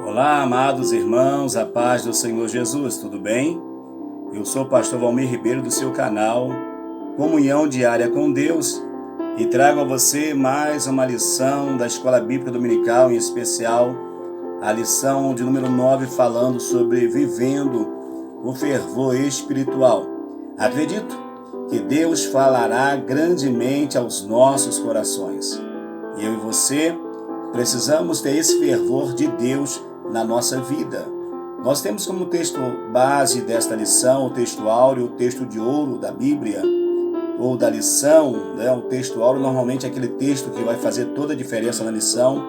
Olá, amados irmãos, a paz do Senhor Jesus, tudo bem? Eu sou o pastor Valmir Ribeiro do seu canal Comunhão Diária com Deus e trago a você mais uma lição da Escola Bíblica Dominical, em especial a lição de número 9, falando sobre vivendo o fervor espiritual. Acredito que Deus falará grandemente aos nossos corações. Eu e você precisamos ter esse fervor de Deus na nossa vida. Nós temos como texto base desta lição, o texto áureo, o texto de ouro da Bíblia, ou da lição, o texto áureo normalmente é aquele texto que vai fazer toda a diferença na lição.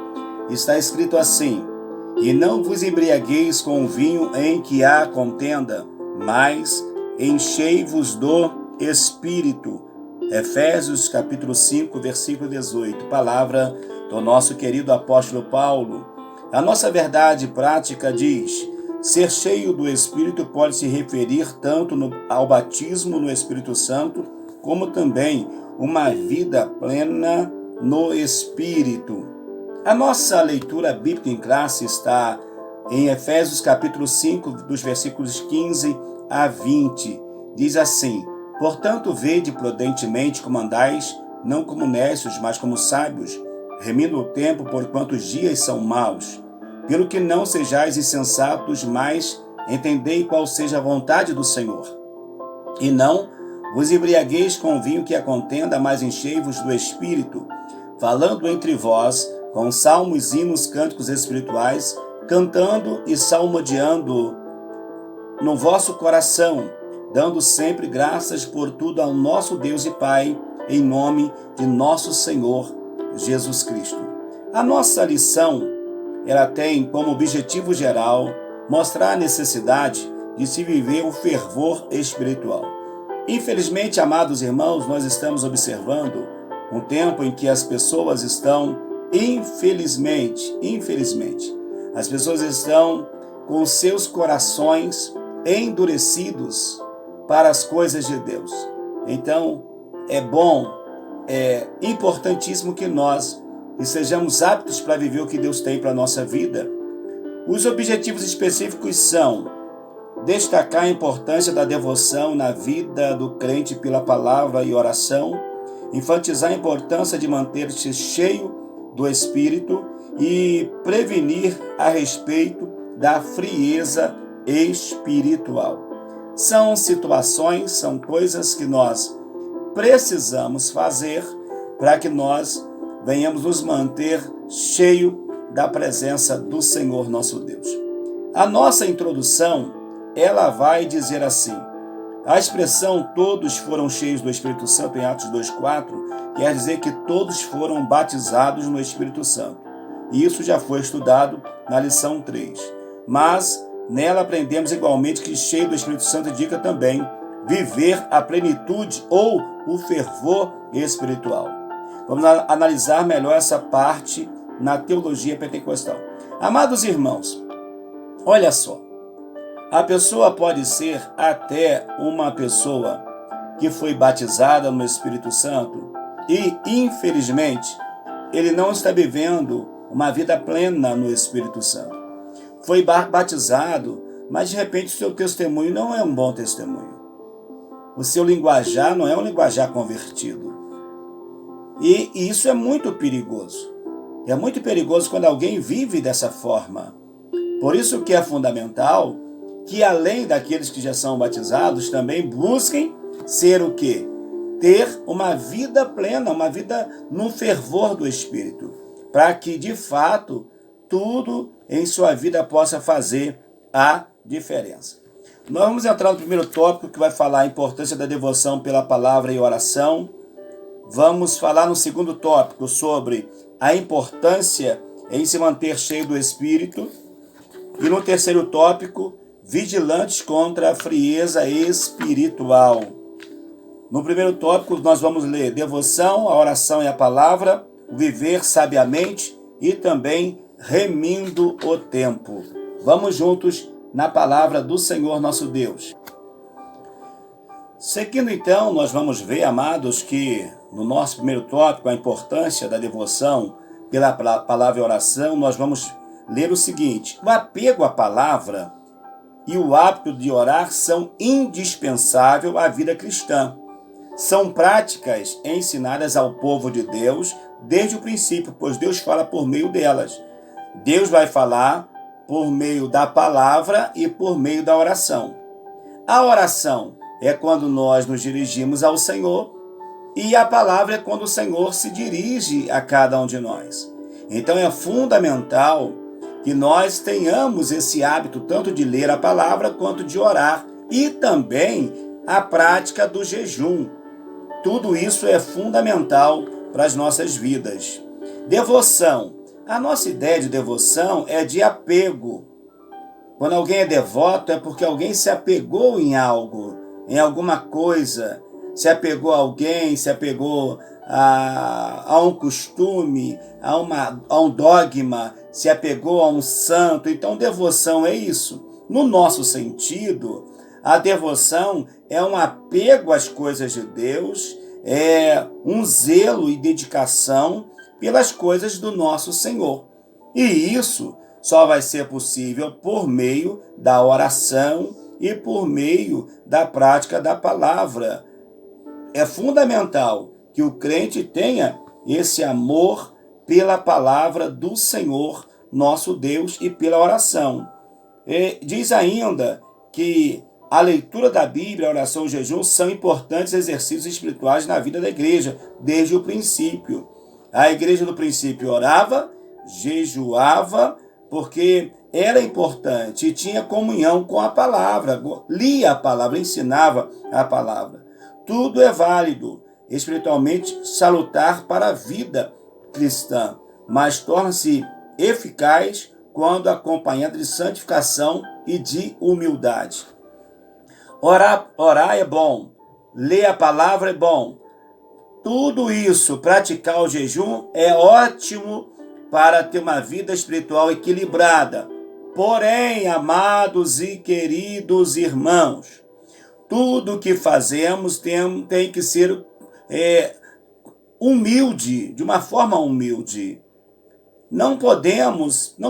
Está escrito assim: e não vos embriagueis com o vinho em que há contenda, mas enchei-vos do Espírito. Efésios capítulo 5, versículo 18, palavra do nosso querido apóstolo Paulo. A nossa verdade prática diz: ser cheio do Espírito pode se referir tanto ao batismo no Espírito Santo, como também uma vida plena no Espírito. A nossa leitura bíblica em classe está em Efésios capítulo 5, dos versículos 15 a 20. Diz assim: portanto, vede prudentemente como andais, não como necios, mas como sábios, remindo o tempo, porquanto os dias são maus. Pelo que não sejais insensatos, mas entendei qual seja a vontade do Senhor. E não vos embriagueis com o vinho que a contenda, mas enchei-vos do Espírito, falando entre vós com salmos, hinos, cânticos espirituais, cantando e salmodiando no vosso coração, dando sempre graças por tudo ao nosso Deus e Pai, em nome de nosso Senhor Jesus Cristo. A nossa lição, ela tem como objetivo geral mostrar a necessidade de se viver o fervor espiritual. Infelizmente, amados irmãos, nós estamos observando um tempo em que as pessoas estão, infelizmente, as pessoas estão com seus corações endurecidos para as coisas de Deus. Então, é bom, é importantíssimo que nós sejamos aptos para viver o que Deus tem para a nossa vida. Os objetivos específicos são destacar a importância da devoção na vida do crente pela palavra e oração, enfatizar a importância de manter-se cheio do Espírito e prevenir a respeito da frieza espiritual. São situações, são coisas que nós precisamos fazer para que nós venhamos nos manter cheio da presença do Senhor nosso Deus. A nossa introdução, ela vai dizer assim: a expressão todos foram cheios do Espírito Santo em Atos 2,4 quer dizer que todos foram batizados no Espírito Santo. E isso já foi estudado na lição 3. Mas nela aprendemos igualmente que cheio do Espírito Santo indica também viver a plenitude ou o fervor espiritual. Vamos analisar melhor essa parte na teologia pentecostal. Amados irmãos, olha só, a pessoa pode ser até uma pessoa que foi batizada no Espírito Santo e, infelizmente, ele não está vivendo uma vida plena no Espírito Santo. Foi batizado, mas de repente o seu testemunho não é um bom testemunho. O seu linguajar não é um linguajar convertido. E isso é muito perigoso. É muito perigoso quando alguém vive dessa forma. Por isso que é fundamental que, além daqueles que já são batizados, também busquem ser o quê? Ter uma vida plena, uma vida no fervor do Espírito, para que, de fato, tudo em sua vida possa fazer a diferença. Nós vamos entrar no primeiro tópico, que vai falar a importância da devoção pela palavra e oração. Vamos falar no segundo tópico sobre a importância em se manter cheio do Espírito. E no terceiro tópico, vigilantes contra a frieza espiritual. No primeiro tópico, nós vamos ler devoção, a oração e a palavra, viver sabiamente e também remindo o tempo. Vamos juntos na palavra do Senhor nosso Deus. Seguindo então, nós vamos ver, amados, que no nosso primeiro tópico, a importância da devoção pela palavra e oração, nós vamos ler o seguinte: o apego à palavra e o hábito de orar são indispensáveis à vida cristã. São práticas ensinadas ao povo de Deus desde o princípio, pois Deus fala por meio delas. Deus vai falar por meio da palavra e por meio da oração. A oração é quando nós nos dirigimos ao Senhor e a palavra é quando o Senhor se dirige a cada um de nós. Então é fundamental que nós tenhamos esse hábito tanto de ler a palavra quanto de orar e também a prática do jejum. Tudo isso é fundamental para as nossas vidas. Devoção. A nossa ideia de devoção é de apego. Quando alguém é devoto é porque alguém se apegou em algo, em alguma coisa. Se apegou a alguém, se apegou a um costume, a um dogma, se apegou a um santo. Então, devoção é isso. No nosso sentido, a devoção é um apego às coisas de Deus, é um zelo e dedicação pelas coisas do nosso Senhor. E isso só vai ser possível por meio da oração e por meio da prática da palavra. É fundamental que o crente tenha esse amor pela palavra do Senhor, nosso Deus, e pela oração. Diz ainda que a leitura da Bíblia, a oração e o jejum são importantes exercícios espirituais na vida da igreja, desde o princípio. A igreja do princípio orava, jejuava, porque era importante e tinha comunhão com a palavra, lia a palavra, ensinava a palavra. Tudo é válido, espiritualmente salutar para a vida cristã, mas torna-se eficaz quando acompanhado de santificação e de humildade. Orar é bom, ler a palavra é bom. Tudo isso, praticar o jejum é ótimo para ter uma vida espiritual equilibrada. Porém, amados e queridos irmãos, tudo que fazemos tem que ser humilde, de uma forma humilde. Não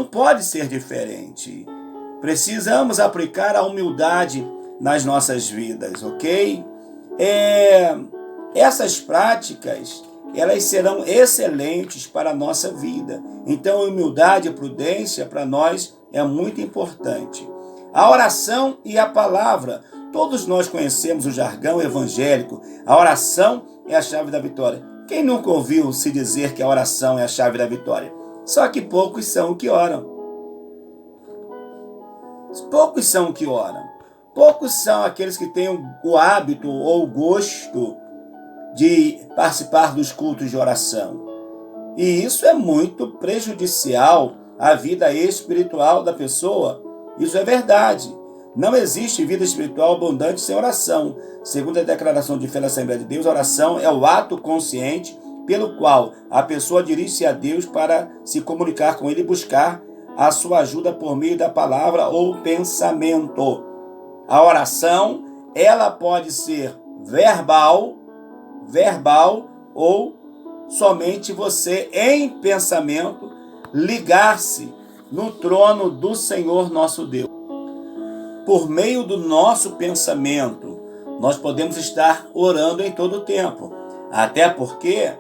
pode ser diferente. Precisamos aplicar a humildade nas nossas vidas, ok? Essas práticas, elas serão excelentes para a nossa vida. Então, humildade e prudência para nós é muito importante. A oração e a palavra. Todos nós conhecemos o jargão evangélico. A oração é a chave da vitória. Quem nunca ouviu se dizer que a oração é a chave da vitória? Só que poucos são o que oram. Poucos são o que oram. Poucos são aqueles que têm o hábito ou o gosto de participar dos cultos de oração. E isso é muito prejudicial à vida espiritual da pessoa. Isso é verdade. Não existe vida espiritual abundante sem oração. Segundo a declaração de fé da Assembleia de Deus, a oração é o ato consciente pelo qual a pessoa dirige-se a Deus para se comunicar com Ele e buscar a sua ajuda por meio da palavra ou pensamento. A oração, ela pode ser verbal ou somente você, em pensamento, ligar-se no trono do Senhor nosso Deus. Por meio do nosso pensamento, nós podemos estar orando em todo o tempo. Até porque,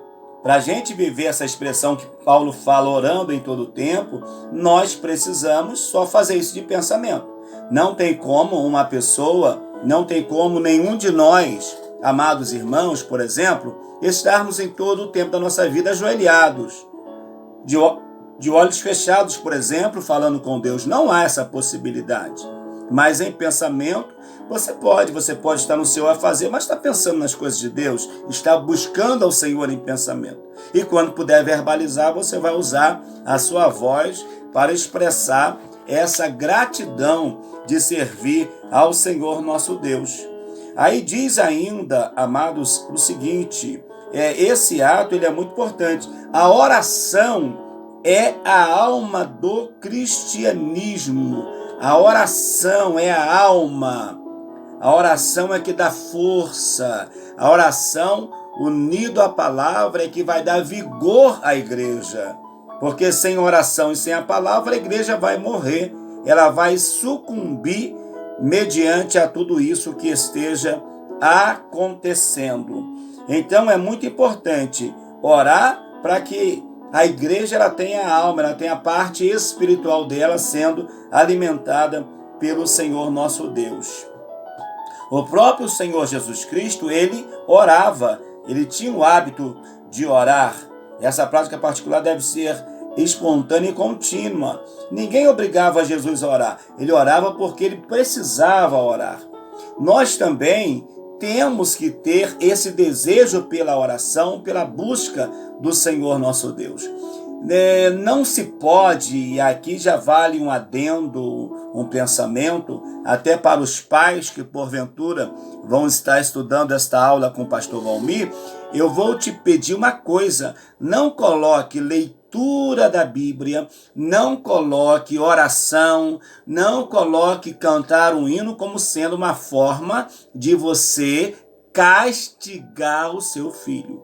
para a gente viver essa expressão que Paulo fala, orando em todo o tempo, nós precisamos só fazer isso de pensamento. Não tem como uma pessoa, não tem como nenhum de nós, amados irmãos, por exemplo, estarmos em todo o tempo da nossa vida ajoelhados, de olhos fechados, por exemplo, falando com Deus. Não há essa possibilidade. Mas em pensamento, você pode estar no seu afazer, mas está pensando nas coisas de Deus, está buscando ao Senhor em pensamento. E quando puder verbalizar, você vai usar a sua voz para expressar essa gratidão de servir ao Senhor nosso Deus. Aí diz ainda, amados, o seguinte, esse ato ele é muito importante. A oração é a alma do cristianismo. A oração é a alma. A oração é que dá força. A oração, unido à palavra, é que vai dar vigor à igreja. Porque sem oração e sem a palavra, a igreja vai morrer, ela vai sucumbir mediante a tudo isso que esteja acontecendo. Então é muito importante orar para que a igreja ela tenha a alma, ela tenha a parte espiritual dela sendo alimentada pelo Senhor nosso Deus. O próprio Senhor Jesus Cristo, ele orava, ele tinha o hábito de orar. Essa prática particular deve ser espontânea e contínua. Ninguém obrigava Jesus a orar. Ele orava porque ele precisava orar. Nós também temos que ter esse desejo pela oração, pela busca do Senhor nosso Deus. Não se pode, e aqui já vale um adendo, um pensamento, até para os pais que porventura vão estar estudando esta aula com o pastor Valmir, eu vou te pedir uma coisa: não coloque leitura da Bíblia, não coloque oração, não coloque cantar um hino como sendo uma forma de você castigar o seu filho.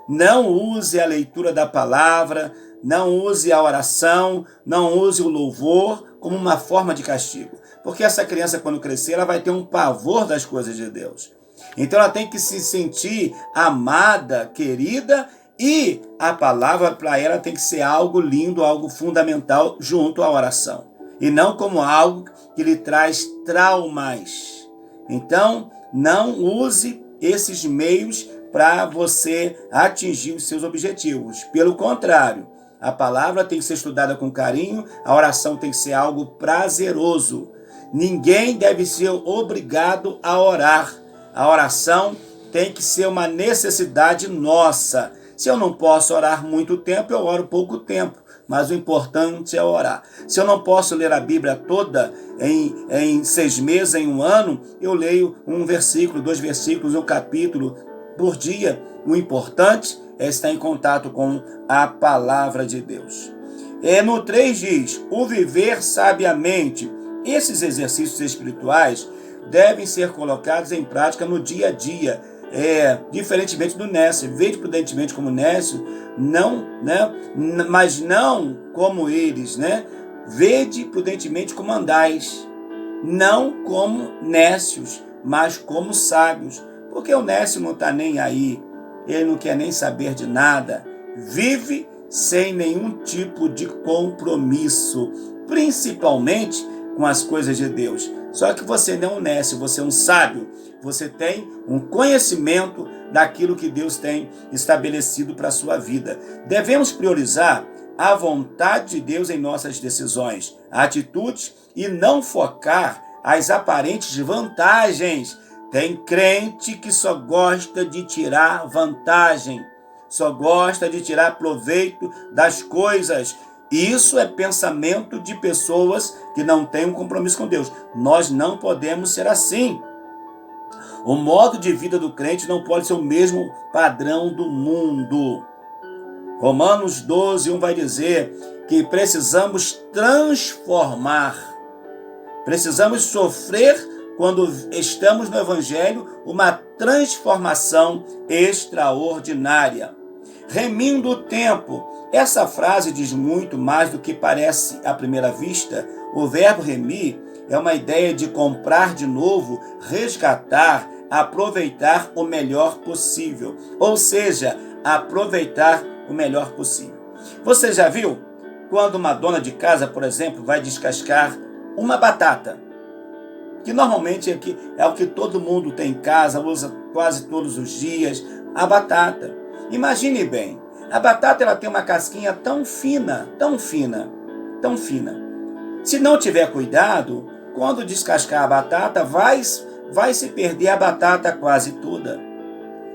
Não use a leitura da palavra, não use a oração, não use o louvor como uma forma de castigo. Porque essa criança, quando crescer, ela vai ter um pavor das coisas de Deus. Então ela tem que se sentir amada, querida, e a palavra para ela tem que ser algo lindo, algo fundamental junto à oração. E não como algo que lhe traz traumas. Então, não use esses meios para você atingir os seus objetivos. Pelo contrário, a palavra tem que ser estudada com carinho, a oração tem que ser algo prazeroso. Ninguém deve ser obrigado a orar. A oração tem que ser uma necessidade nossa. Se eu não posso orar muito tempo, eu oro pouco tempo. Mas o importante é orar. Se eu não posso ler a Bíblia toda em 6 meses, em um ano, eu leio um versículo, 2 versículos, um capítulo por dia. O importante é estar em contato com a palavra de Deus. No 3 diz, o viver sabiamente. Esses exercícios espirituais devem ser colocados em prática no dia a dia. Diferentemente do Nécio, vede prudentemente como Nécio, mas não como eles, Vede prudentemente como andais, não como nécios, mas como sábios. Porque o nécio não está nem aí, ele não quer nem saber de nada, vive sem nenhum tipo de compromisso, principalmente com as coisas de Deus. Só que você não é um nécio, você é um sábio, você tem um conhecimento daquilo que Deus tem estabelecido para a sua vida. Devemos priorizar a vontade de Deus em nossas decisões, atitudes, e não focar as aparentes vantagens. Tem crente que só gosta de tirar vantagem, só gosta de tirar proveito das coisas. Isso é pensamento de pessoas que não têm um compromisso com Deus. Nós não podemos ser assim. O modo de vida do crente não pode ser o mesmo padrão do mundo. Romanos 12:1 vai dizer que precisamos transformar, precisamos sofrer quando estamos no Evangelho, uma transformação extraordinária. Remindo o tempo. Essa frase diz muito mais do que parece à primeira vista. O verbo remir é uma ideia de comprar de novo, resgatar, aproveitar o melhor possível. Ou seja, aproveitar o melhor possível. Você já viu quando uma dona de casa, por exemplo, vai descascar uma batata? Que normalmente é o que todo mundo tem em casa, usa quase todos os dias, a batata. Imagine bem, a batata ela tem uma casquinha tão fina, tão fina, tão fina. Se não tiver cuidado, quando descascar a batata, vai se perder a batata quase toda.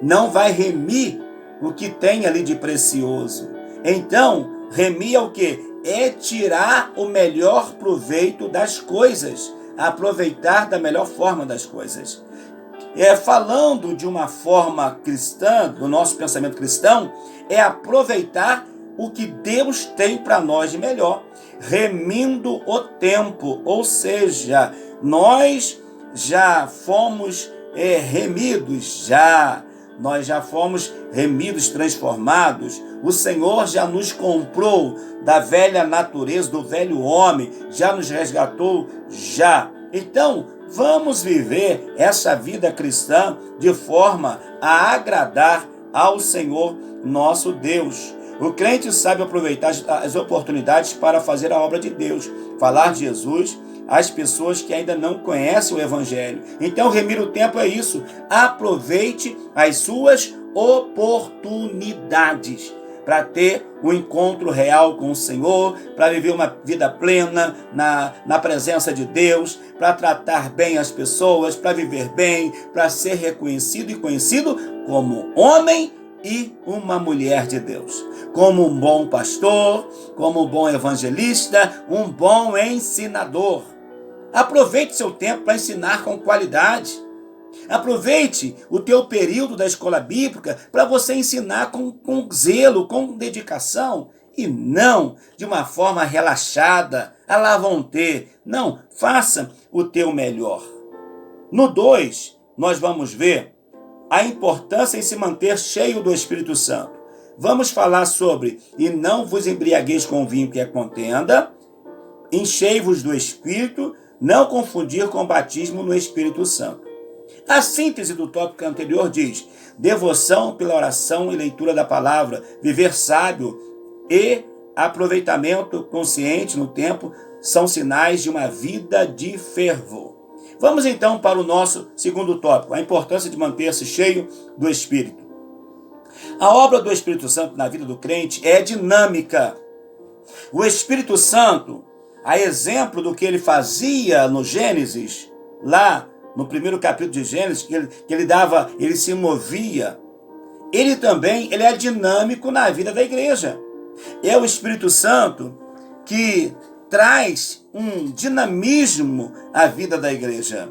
Não vai remir o que tem ali de precioso. Então, remir é o quê? É tirar o melhor proveito das coisas. Aproveitar da melhor forma das coisas. Falando de uma forma cristã, do nosso pensamento cristão, é aproveitar o que Deus tem para nós de melhor, remindo o tempo, ou seja, nós já fomos remidos, já nós já fomos remidos, transformados. O Senhor já nos comprou da velha natureza, do velho homem, já nos resgatou, já. Então, vamos viver essa vida cristã de forma a agradar ao Senhor nosso Deus. O crente sabe aproveitar as oportunidades para fazer a obra de Deus, falar de Jesus às pessoas que ainda não conhecem o Evangelho. Então, remir o tempo é isso. Aproveite as suas oportunidades para ter um encontro real com o Senhor, para viver uma vida plena na presença de Deus, para tratar bem as pessoas, para viver bem, para ser reconhecido e conhecido como homem e uma mulher de Deus, como um bom pastor, como um bom evangelista, um bom ensinador. Aproveite seu tempo para ensinar com qualidade. Aproveite o teu período da escola bíblica para você ensinar com zelo, com dedicação, e não de uma forma relaxada, à la vontade. Não, faça o teu melhor. No 2, nós vamos ver a importância em se manter cheio do Espírito Santo. Vamos falar sobre: e não vos embriagueis com vinho que é contenda, enchei-vos do Espírito, não confundir com o batismo no Espírito Santo. A síntese do tópico anterior diz: devoção pela oração e leitura da palavra, viver sábio e aproveitamento consciente no tempo são sinais de uma vida de fervor. Vamos então para o nosso segundo tópico, a importância de manter-se cheio do Espírito. A obra do Espírito Santo na vida do crente é dinâmica. O Espírito Santo, a exemplo do que ele fazia no Gênesis, lá no primeiro capítulo de Gênesis, que ele se movia, ele é dinâmico na vida da igreja. É o Espírito Santo que traz um dinamismo à vida da igreja.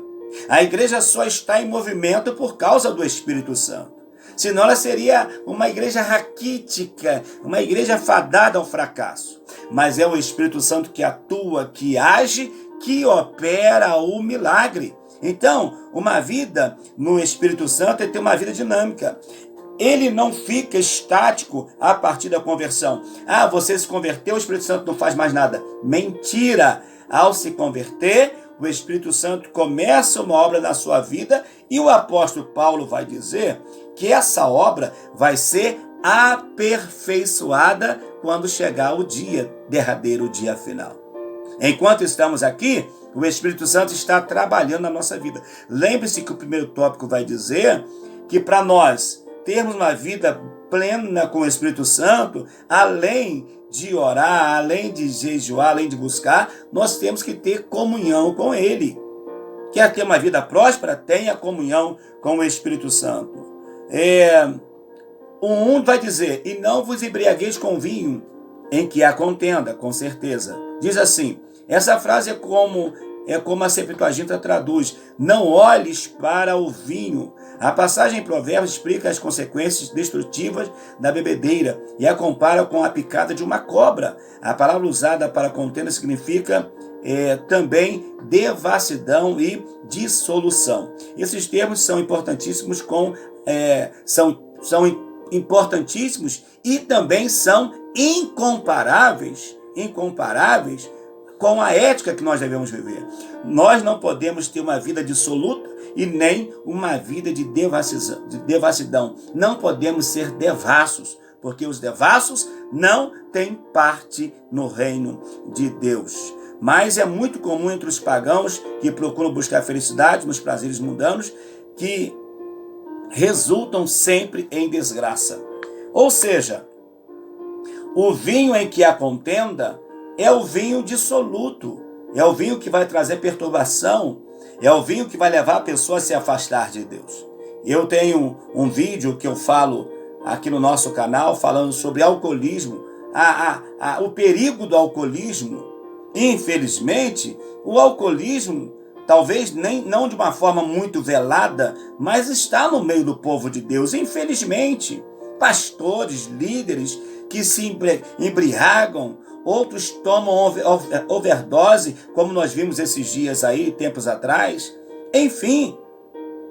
A igreja só está em movimento por causa do Espírito Santo. Senão ela seria uma igreja raquítica, uma igreja fadada ao fracasso. Mas é o Espírito Santo que atua, que age, que opera o milagre. Então, uma vida no Espírito Santo é ter uma vida dinâmica. Ele não fica estático a partir da conversão. Ah, você se converteu, o Espírito Santo não faz mais nada. Mentira! Ao se converter, o Espírito Santo começa uma obra na sua vida e o apóstolo Paulo vai dizer que essa obra vai ser aperfeiçoada quando chegar o dia derradeiro, o dia final. Enquanto estamos aqui, o Espírito Santo está trabalhando na nossa vida. Lembre-se que o primeiro tópico vai dizer que para nós termos uma vida plena com o Espírito Santo, além de orar, além de jejuar, além de buscar, nós temos que ter comunhão com Ele. Quer ter uma vida próspera? Tenha comunhão com o Espírito Santo. O 1 vai dizer: e não vos embriagueis com vinho, em que há contenda, com certeza. Diz assim, essa frase é como a Septuaginta traduz: não olhes para o vinho. A passagem em Provérbios explica as consequências destrutivas da bebedeira e a compara com a picada de uma cobra. A palavra usada para contenda significa também devassidão e dissolução. Esses termos são importantíssimos são importantíssimos e também são incomparáveis com a ética que nós devemos viver. Nós não podemos ter uma vida dissoluta e nem uma vida de devassidão. Não podemos ser devassos, porque os devassos não têm parte no reino de Deus. Mas é muito comum entre os pagãos que procuram buscar felicidade nos prazeres mundanos, que resultam sempre em desgraça. Ou seja, o vinho em que há contenda é o vinho dissoluto, é o vinho que vai trazer perturbação, é o vinho que vai levar a pessoa a se afastar de Deus. Eu tenho um vídeo que eu falo aqui no nosso canal falando sobre alcoolismo, o perigo do alcoolismo. Infelizmente, o alcoolismo, talvez não de uma forma muito velada, mas está no meio do povo de Deus. Infelizmente, pastores, líderes que se embriagam, outros tomam overdose, como nós vimos esses dias aí, tempos atrás. Enfim,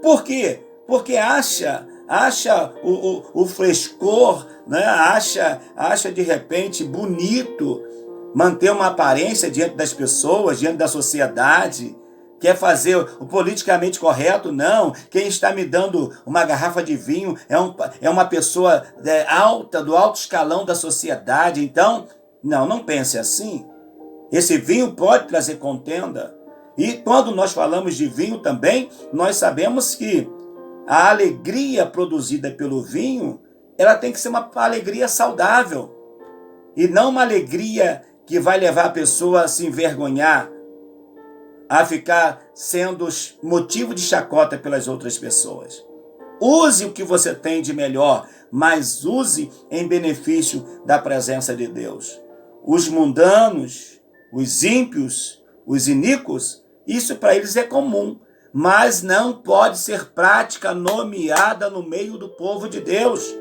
por quê? Porque acha acha o frescor, né? acha de repente bonito manter uma aparência diante das pessoas, diante da sociedade, quer fazer o politicamente correto. Não, quem está me dando uma garrafa de vinho é uma pessoa alta, do alto escalão da sociedade. Então, não pense assim. Esse vinho pode trazer contenda. E quando nós falamos de vinho também, nós sabemos que a alegria produzida pelo vinho, ela tem que ser uma alegria saudável. E não uma alegria que vai levar a pessoa a se envergonhar, a ficar sendo motivo de chacota pelas outras pessoas. Use o que você tem de melhor, mas use em benefício da presença de Deus. Os mundanos, os ímpios, os iníquos, isso para eles é comum, mas não pode ser prática nomeada no meio do povo de Deus.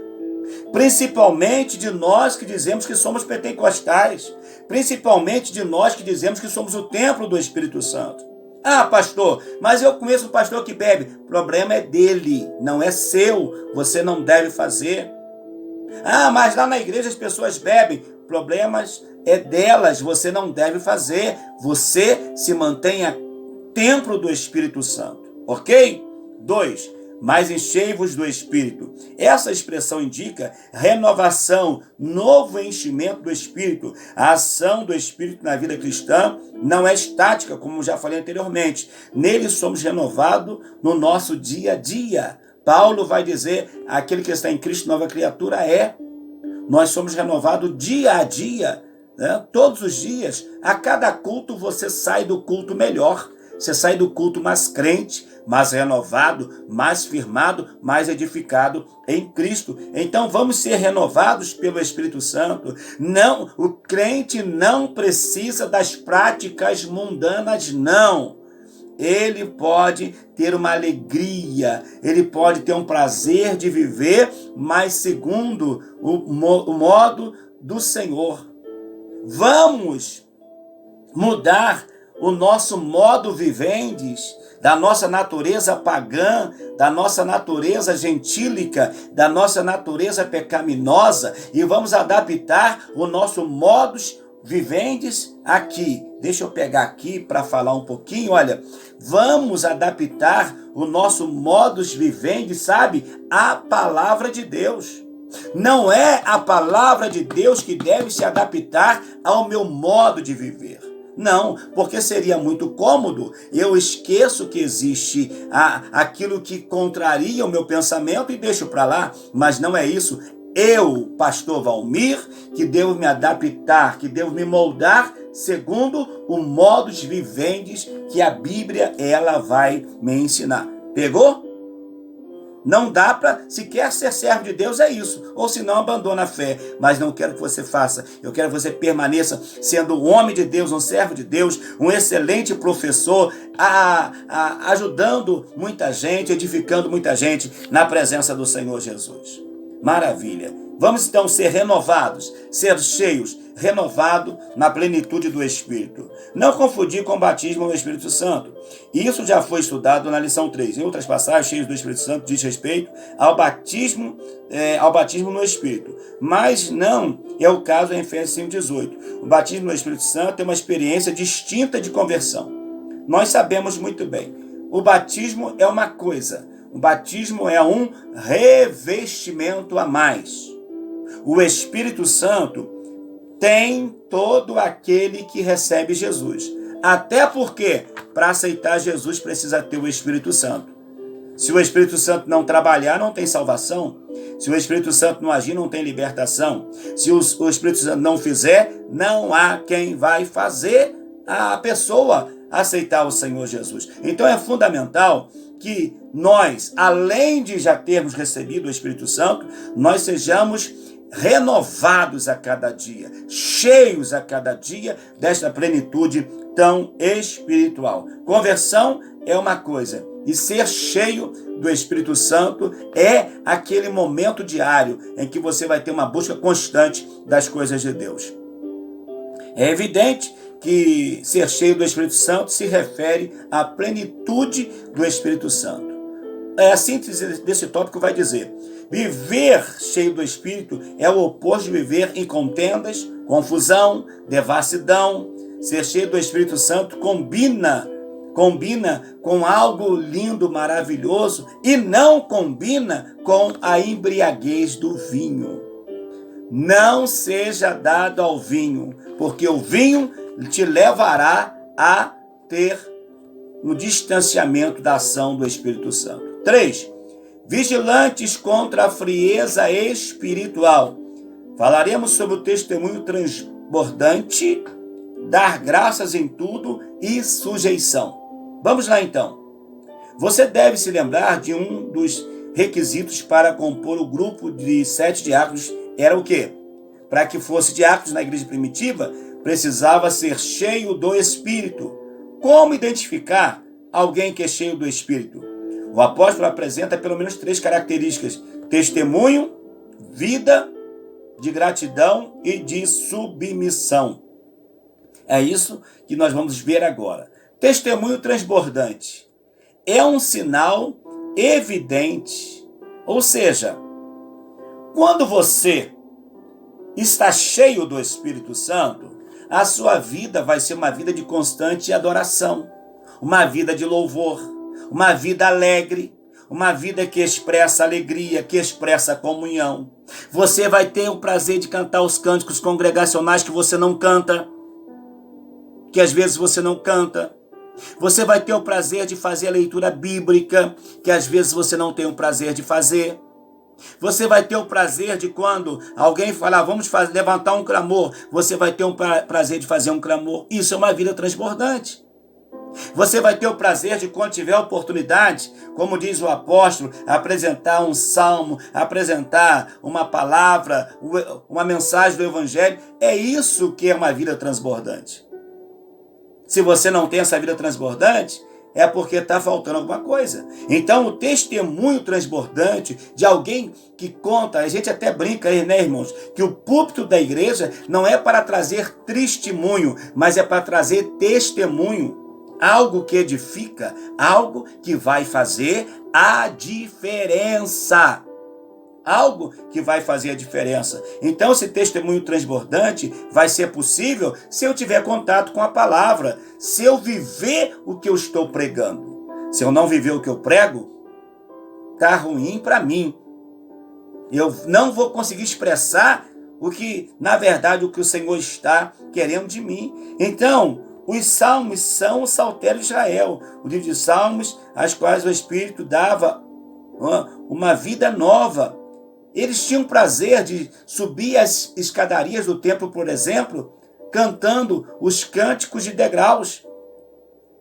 Principalmente de nós que dizemos que somos pentecostais, principalmente de nós que dizemos que somos o templo do Espírito Santo. Ah, pastor, mas eu conheço um pastor que bebe. O problema é dele, não é seu. Você não deve fazer. Ah, mas lá na igreja as pessoas bebem. Problemas é delas, você não deve fazer. Você se mantenha templo do Espírito Santo, ok? 2. Mas enchei-vos do Espírito. Essa expressão indica renovação, novo enchimento do Espírito. A ação do Espírito na vida cristã não é estática, como já falei anteriormente. Nele somos renovados no nosso dia a dia. Paulo vai dizer, aquele que está em Cristo, nova criatura é. Nós somos renovados dia a dia, né? Todos os dias. A cada culto você sai do culto melhor. Você sai do culto mais crente, mais renovado, mais firmado, mais edificado em Cristo. Então vamos ser renovados pelo Espírito Santo. Não, o crente não precisa das práticas mundanas, não. Ele pode ter uma alegria, ele pode ter um prazer de viver, mas segundo o modo do Senhor. Vamos mudar o nosso modo vivendes, da nossa natureza pagã, da nossa natureza gentílica, da nossa natureza pecaminosa, e vamos adaptar o nosso modus vivendes aqui. Deixa eu pegar aqui para falar um pouquinho. Olha, vamos adaptar o nosso modus vivendi, sabe? À palavra de Deus. Não é a palavra de Deus que deve se adaptar ao meu modo de viver. Não, porque seria muito cômodo, eu esqueço que existe aquilo que contraria o meu pensamento e deixo para lá, mas não é isso. Eu, pastor Valmir, que devo me adaptar, que devo me moldar segundo o modus vivendi que a Bíblia ela vai me ensinar. Pegou? Não dá para, se quer ser servo de Deus, é isso. Ou se não, abandona a fé. Mas não quero que você faça. Eu quero que você permaneça sendo um homem de Deus, um servo de Deus, um excelente professor, ajudando muita gente, edificando muita gente na presença do Senhor Jesus. Maravilha. Vamos então ser renovados, ser cheios, renovado na plenitude do Espírito. Não confundir com o batismo no Espírito Santo. Isso já foi estudado na lição 3. Em outras passagens, cheios do Espírito Santo, diz respeito ao batismo no Espírito. Mas não é o caso em Efésios 5,18. O batismo no Espírito Santo é uma experiência distinta de conversão. Nós sabemos muito bem. O batismo é uma coisa. O batismo é um revestimento a mais. O Espírito Santo tem todo aquele que recebe Jesus. Até porque, para aceitar Jesus, precisa ter o Espírito Santo. Se o Espírito Santo não trabalhar, não tem salvação. Se o Espírito Santo não agir, não tem libertação. Se o Espírito Santo não fizer, não há quem vai fazer a pessoa aceitar o Senhor Jesus. Então é fundamental que nós, além de já termos recebido o Espírito Santo, nós sejamos renovados a cada dia, cheios a cada dia desta plenitude tão espiritual. Conversão é uma coisa, e ser cheio do Espírito Santo é aquele momento diário em que você vai ter uma busca constante das coisas de Deus. É evidente que ser cheio do Espírito Santo se refere à plenitude do Espírito Santo. a síntese desse tópico vai dizer: viver cheio do Espírito é o oposto de viver em contendas, confusão, devassidão. Ser cheio do Espírito Santo combina com algo lindo, maravilhoso, e não combina com a embriaguez do vinho. Não seja dado ao vinho, porque o vinho te levará a ter um distanciamento da ação do Espírito Santo. 3. Vigilantes contra a frieza espiritual. Falaremos sobre o testemunho transbordante, dar graças em tudo e sujeição. Vamos lá então. Você deve se lembrar de um dos requisitos para compor o grupo de 7 diáconos. Era o quê? Para que fosse diácono na igreja primitiva, precisava ser cheio do Espírito. Como identificar alguém que é cheio do Espírito? O apóstolo apresenta pelo menos 3 características: testemunho, vida de gratidão e de submissão. É isso que nós vamos ver agora. Testemunho transbordante é um sinal evidente, ou seja, quando você está cheio do Espírito Santo, a sua vida vai ser uma vida de constante adoração, uma vida de louvor, uma vida alegre, uma vida que expressa alegria, que expressa comunhão. Você vai ter o prazer de cantar os cânticos congregacionais que você não canta, que às vezes você não canta. Você vai ter o prazer de fazer a leitura bíblica, que às vezes você não tem o prazer de fazer. Você vai ter o prazer de quando alguém falar, vamos levantar um clamor, você vai ter o prazer de fazer um clamor. Isso é uma vida transbordante. Você vai ter o prazer de, quando tiver a oportunidade, como diz o apóstolo, apresentar um salmo, apresentar uma palavra, uma mensagem do evangelho. É isso que é uma vida transbordante. Se você não tem essa vida transbordante, é porque está faltando alguma coisa. Então, o testemunho transbordante de alguém que conta, a gente até brinca aí, né, irmãos, que o púlpito da igreja não é para trazer testemunho, mas é para trazer testemunho. Algo que edifica, algo que vai fazer a diferença. Algo que vai fazer a diferença. Então, esse testemunho transbordante vai ser possível se eu tiver contato com a palavra, se eu viver o que eu estou pregando. Se eu não viver o que eu prego, tá ruim para mim. Eu não vou conseguir expressar o que, na verdade, o que o Senhor está querendo de mim. Então, os salmos são o saltério de Israel, o livro de salmos, às quais o Espírito dava uma vida nova. Eles tinham prazer de subir as escadarias do templo, por exemplo, cantando os cânticos de degraus.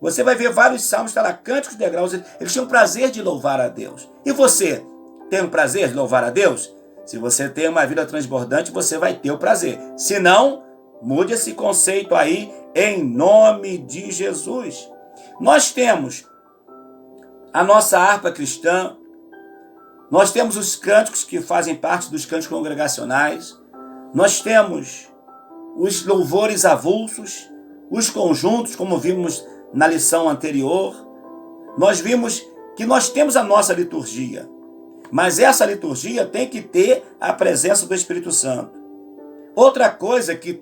Você vai ver vários salmos, está lá, cânticos de degraus. Eles tinham prazer de louvar a Deus. E você tem o prazer de louvar a Deus? Se você tem uma vida transbordante, você vai ter o prazer. Se não, mude esse conceito aí, em nome de Jesus. Nós temos a nossa harpa cristã, nós temos os cânticos que fazem parte dos cânticos congregacionais, nós temos os louvores avulsos, os conjuntos, como vimos na lição anterior. Nós vimos que nós temos a nossa liturgia, mas essa liturgia tem que ter a presença do Espírito Santo. Outra coisa que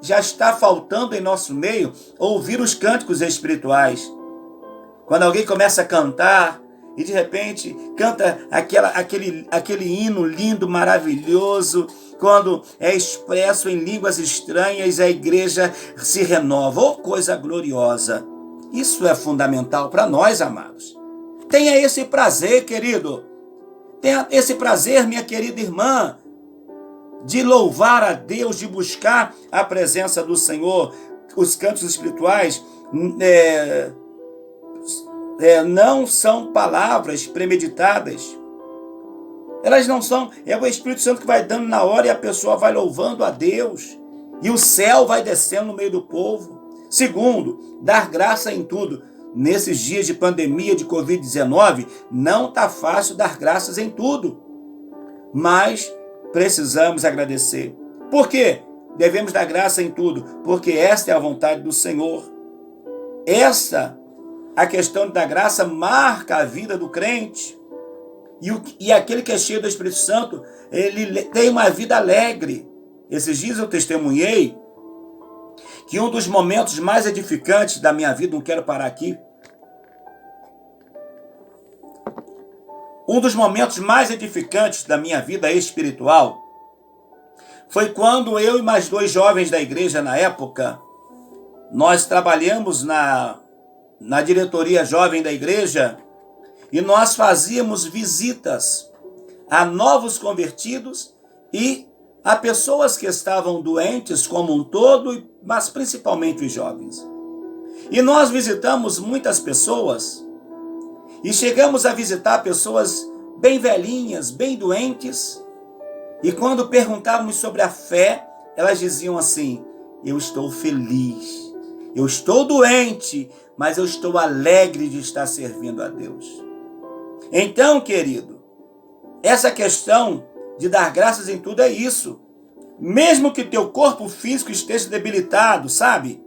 já está faltando em nosso meio, ouvir os cânticos espirituais. Quando alguém começa a cantar e de repente canta aquele hino lindo, maravilhoso, quando é expresso em línguas estranhas, a igreja se renova. Oh, coisa gloriosa! Isso é fundamental para nós, amados. Tenha esse prazer, querido. Tenha esse prazer, minha querida irmã, de louvar a Deus, de buscar a presença do Senhor. Os cantos espirituais não são palavras premeditadas. Elas não são, é o Espírito Santo que vai dando na hora e a pessoa vai louvando a Deus. E o céu vai descendo no meio do povo. Segundo, dar graça em tudo. Nesses dias de pandemia de Covid-19, não está fácil dar graças em tudo. Mas precisamos agradecer. Por quê? Devemos dar graça em tudo, porque esta é a vontade do Senhor. A questão da graça marca a vida do crente. E aquele que é cheio do Espírito Santo, ele tem uma vida alegre. Esses dias eu testemunhei que um dos momentos mais edificantes da minha vida, não quero parar aqui, um dos momentos mais edificantes da minha vida espiritual foi quando eu e mais 2 jovens da igreja na época, nós trabalhamos na diretoria jovem da igreja e nós fazíamos visitas a novos convertidos e a pessoas que estavam doentes como um todo, mas principalmente os jovens. E nós visitamos muitas pessoas e chegamos a visitar pessoas bem velhinhas, bem doentes, e quando perguntávamos sobre a fé, elas diziam assim: eu estou feliz, eu estou doente, mas eu estou alegre de estar servindo a Deus. Então, querido, essa questão de dar graças em tudo é isso. Mesmo que teu corpo físico esteja debilitado, sabe?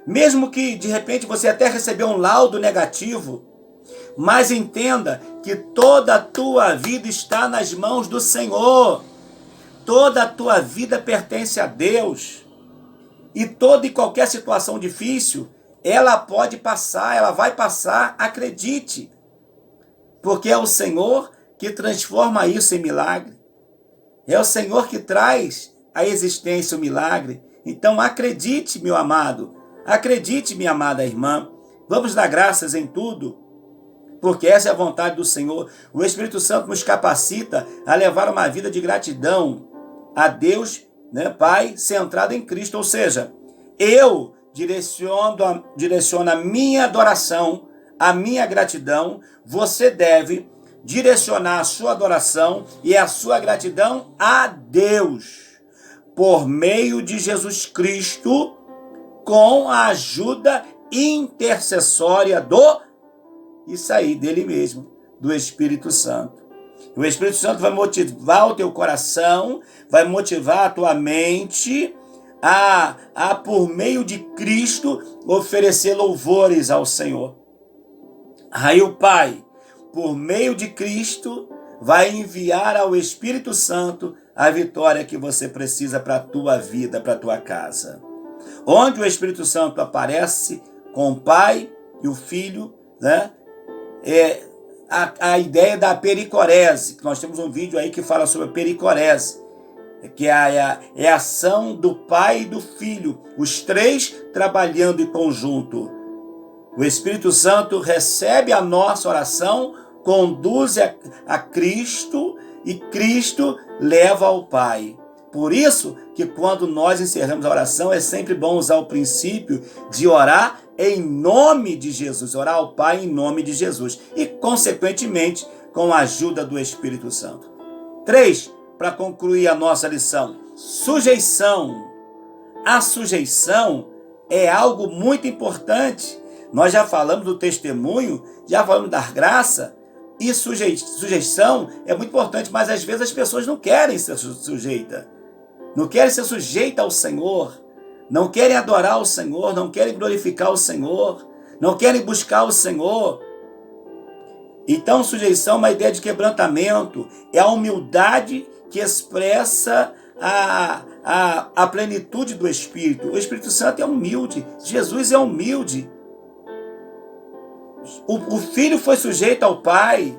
Mesmo que de repente você até recebeu um laudo negativo, mas entenda que toda a tua vida está nas mãos do Senhor. Toda a tua vida pertence a Deus. E toda e qualquer situação difícil, ela pode passar, ela vai passar, acredite. Porque é o Senhor que transforma isso em milagre. É o Senhor que traz à existência o milagre. Então acredite, meu amado. Acredite, minha amada irmã. Vamos dar graças em tudo, porque essa é a vontade do Senhor. O Espírito Santo nos capacita a levar uma vida de gratidão a Deus, né, Pai, centrado em Cristo. Ou seja, eu direciono a minha adoração, a minha gratidão. Você deve direcionar a sua adoração e a sua gratidão a Deus, por meio de Jesus Cristo, com a ajuda intercessória dele mesmo, do Espírito Santo. O Espírito Santo vai motivar o teu coração, vai motivar a tua mente a por meio de Cristo, oferecer louvores ao Senhor. Aí o Pai, por meio de Cristo, vai enviar ao Espírito Santo a vitória que você precisa para a tua vida, para a tua casa. Onde o Espírito Santo aparece com o Pai e o Filho, né? É a ideia da pericorese, que nós temos um vídeo aí que fala sobre a pericorese, que é a ação do Pai e do Filho, os 3 trabalhando em conjunto. O Espírito Santo recebe a nossa oração, conduz a Cristo e Cristo leva ao Pai. Por isso que quando nós encerramos a oração, é sempre bom usar o princípio de orar em nome de Jesus, orar ao Pai em nome de Jesus e, consequentemente, com a ajuda do Espírito Santo. 3, para concluir a nossa lição, sujeição. A sujeição é algo muito importante. Nós já falamos do testemunho, já falamos da graça, e sujeição é muito importante, mas às vezes as pessoas não querem ser sujeitas. Não querem ser sujeitas ao Senhor, não querem adorar o Senhor, não querem glorificar o Senhor, não querem buscar o Senhor. Então, sujeição é uma ideia de quebrantamento, é a humildade que expressa a plenitude do Espírito. O Espírito Santo é humilde, Jesus é humilde. O Filho foi sujeito ao Pai.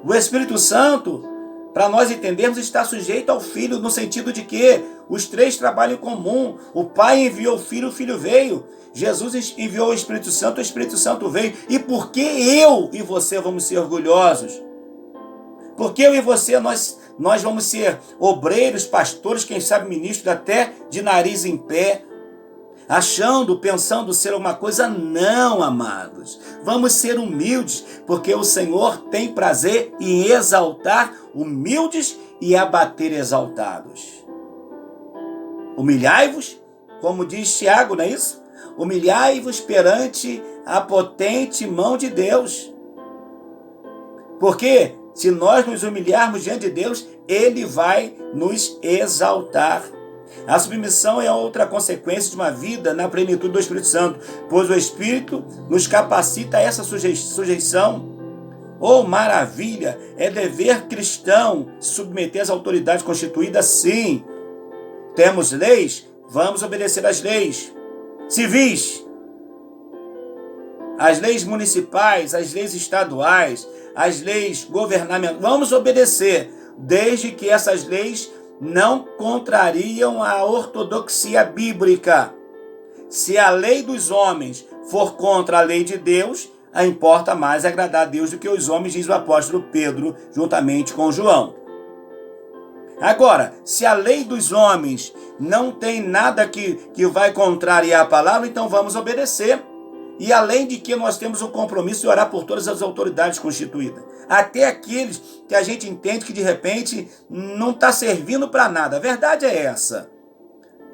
O Espírito Santo, para nós entendermos, está sujeito ao Filho, no sentido de que os 3 trabalham em comum. O Pai enviou o Filho veio. Jesus enviou o Espírito Santo veio. E por que eu e você vamos ser orgulhosos? Porque eu e você, nós vamos ser obreiros, pastores, quem sabe ministros, até de nariz em pé, pensando ser uma coisa? Não, amados. Vamos ser humildes, porque o Senhor tem prazer em exaltar humildes e abater exaltados. Humilhai-vos, como diz Tiago, não é isso? Humilhai-vos perante a potente mão de Deus. Porque se nós nos humilharmos diante de Deus, Ele vai nos exaltar. A submissão é outra consequência de uma vida na plenitude do Espírito Santo, pois o Espírito nos capacita a essa sujeição. Oh, maravilha! É dever cristão se submeter às autoridades constituídas, sim. Temos leis? Vamos obedecer às leis civis, as leis municipais, as leis estaduais, as leis governamentais. Vamos obedecer, desde que essas leis não contrariam a ortodoxia bíblica. Se a lei dos homens for contra a lei de Deus, importa mais agradar a Deus do que os homens, diz o apóstolo Pedro, juntamente com João. Agora, se a lei dos homens não tem nada que vai contrariar a palavra, então vamos obedecer. E além de que nós temos o compromisso de orar por todas as autoridades constituídas. Até aqueles que a gente entende que de repente não está servindo para nada. A verdade é essa.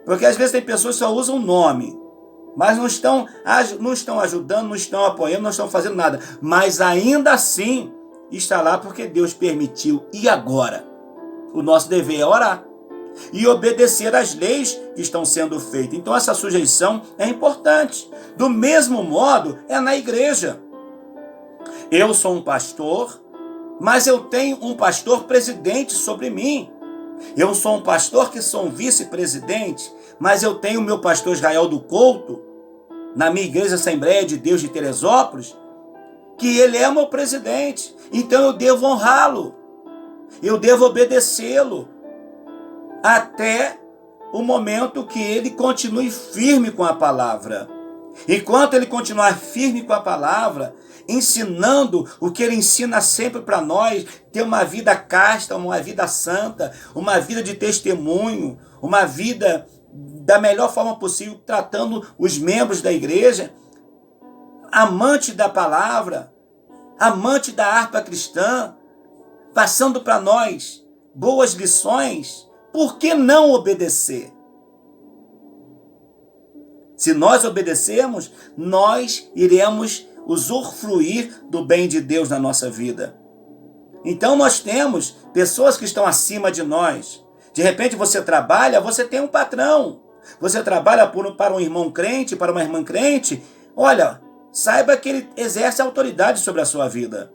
Porque às vezes tem pessoas que só usam o nome, mas não estão ajudando, não estão apoiando, não estão fazendo nada. Mas ainda assim está lá porque Deus permitiu. E agora? O nosso dever é orar e obedecer às leis que estão sendo feitas. Então essa sujeição é importante. Do mesmo modo é na igreja. Eu sou um pastor, mas eu tenho um pastor presidente sobre mim. Eu sou um pastor que sou um vice-presidente, mas eu tenho o meu pastor Israel do Couto, na minha igreja Assembleia de Deus de Teresópolis, que ele é meu presidente. Então eu devo honrá-lo. Eu devo obedecê-lo até o momento que ele continue firme com a palavra. Enquanto ele continuar firme com a palavra, ensinando o que ele ensina sempre para nós, ter uma vida casta, uma vida santa, uma vida de testemunho, uma vida da melhor forma possível, tratando os membros da igreja, amante da palavra, amante da harpa cristã, passando para nós boas lições. Por que não obedecer? Se nós obedecermos, nós iremos usufruir do bem de Deus na nossa vida. Então nós temos pessoas que estão acima de nós. De repente você trabalha, você tem um patrão. Você trabalha para um irmão crente, para uma irmã crente. Olha, saiba que ele exerce autoridade sobre a sua vida.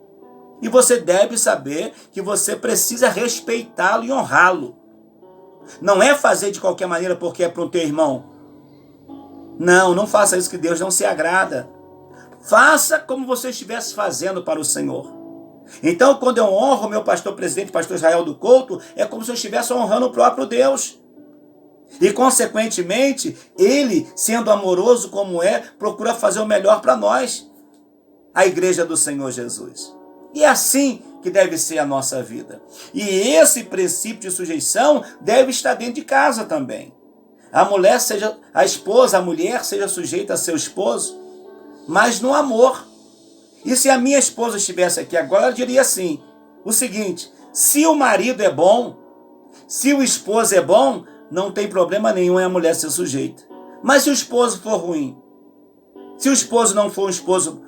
E você deve saber que você precisa respeitá-lo e honrá-lo. Não é fazer de qualquer maneira porque é para o teu irmão. Não faça isso, que Deus não se agrada. Faça como você estivesse fazendo para o Senhor. Então, quando eu honro o meu pastor presidente, pastor Israel do Couto, é como se eu estivesse honrando o próprio Deus. E, consequentemente, ele, sendo amoroso como é, procura fazer o melhor para nós, a igreja do Senhor Jesus. E é assim que deve ser a nossa vida. E esse princípio de sujeição deve estar dentro de casa também. A mulher seja, a esposa, a mulher seja sujeita a seu esposo, mas no amor. E se a minha esposa estivesse aqui agora, eu diria assim, o seguinte: se o marido é bom, se o esposo é bom, não tem problema nenhum em a mulher ser sujeita. Mas se o esposo for ruim, se o esposo não for um esposo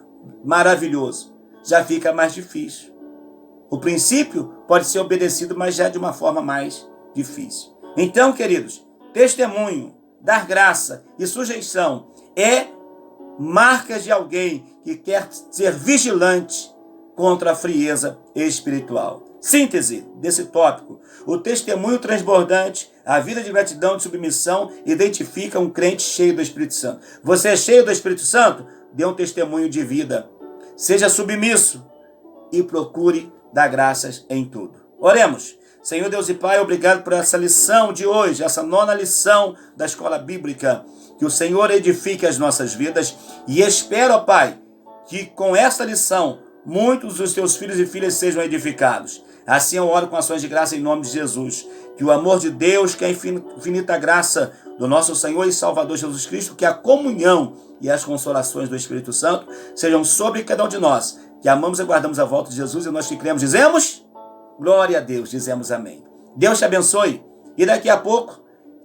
maravilhoso, já fica mais difícil. O princípio pode ser obedecido, mas já de uma forma mais difícil. Então, queridos, testemunho, dar graça e sujeição é marcas de alguém que quer ser vigilante contra a frieza espiritual. Síntese desse tópico: o testemunho transbordante, a vida de gratidão e de submissão identifica um crente cheio do Espírito Santo. Você é cheio do Espírito Santo? Dê um testemunho de vida. Seja submisso e procure dar graças em tudo. Oremos. Senhor Deus e Pai, obrigado por essa lição de hoje, essa 9ª lição da escola bíblica. Que o Senhor edifique as nossas vidas e espero, ó Pai, que com essa lição muitos dos teus filhos e filhas sejam edificados. Assim eu oro com ações de graça em nome de Jesus. Que o amor de Deus, que a infinita graça do nosso Senhor e Salvador Jesus Cristo, que a comunhão e as consolações do Espírito Santo sejam sobre cada um de nós, que amamos e aguardamos a volta de Jesus e nós que cremos, dizemos, glória a Deus, dizemos amém. Deus te abençoe e daqui a pouco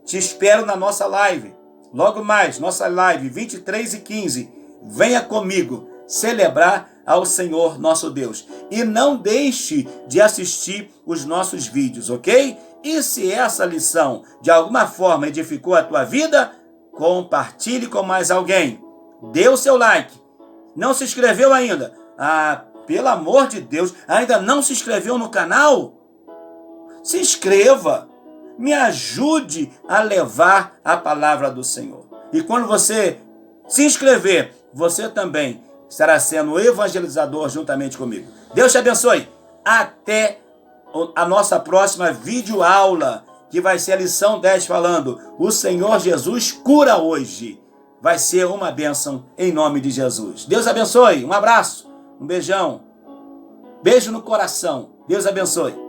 te espero na nossa live. Logo mais, nossa live 23h15, venha comigo celebrar ao Senhor nosso Deus. E não deixe de assistir os nossos vídeos, ok? E se essa lição de alguma forma edificou a tua vida, compartilhe com mais alguém. Dê o seu like. Não se inscreveu ainda? Pelo amor de Deus, ainda não se inscreveu no canal? Se inscreva. Me ajude a levar a palavra do Senhor. E quando você se inscrever, você também estará sendo evangelizador juntamente comigo. Deus te abençoe. Até a nossa próxima videoaula, que vai ser a lição 10 falando: o Senhor Jesus cura hoje. Vai ser uma bênção em nome de Jesus. Deus abençoe. Um abraço, um beijão. Beijo no coração. Deus abençoe.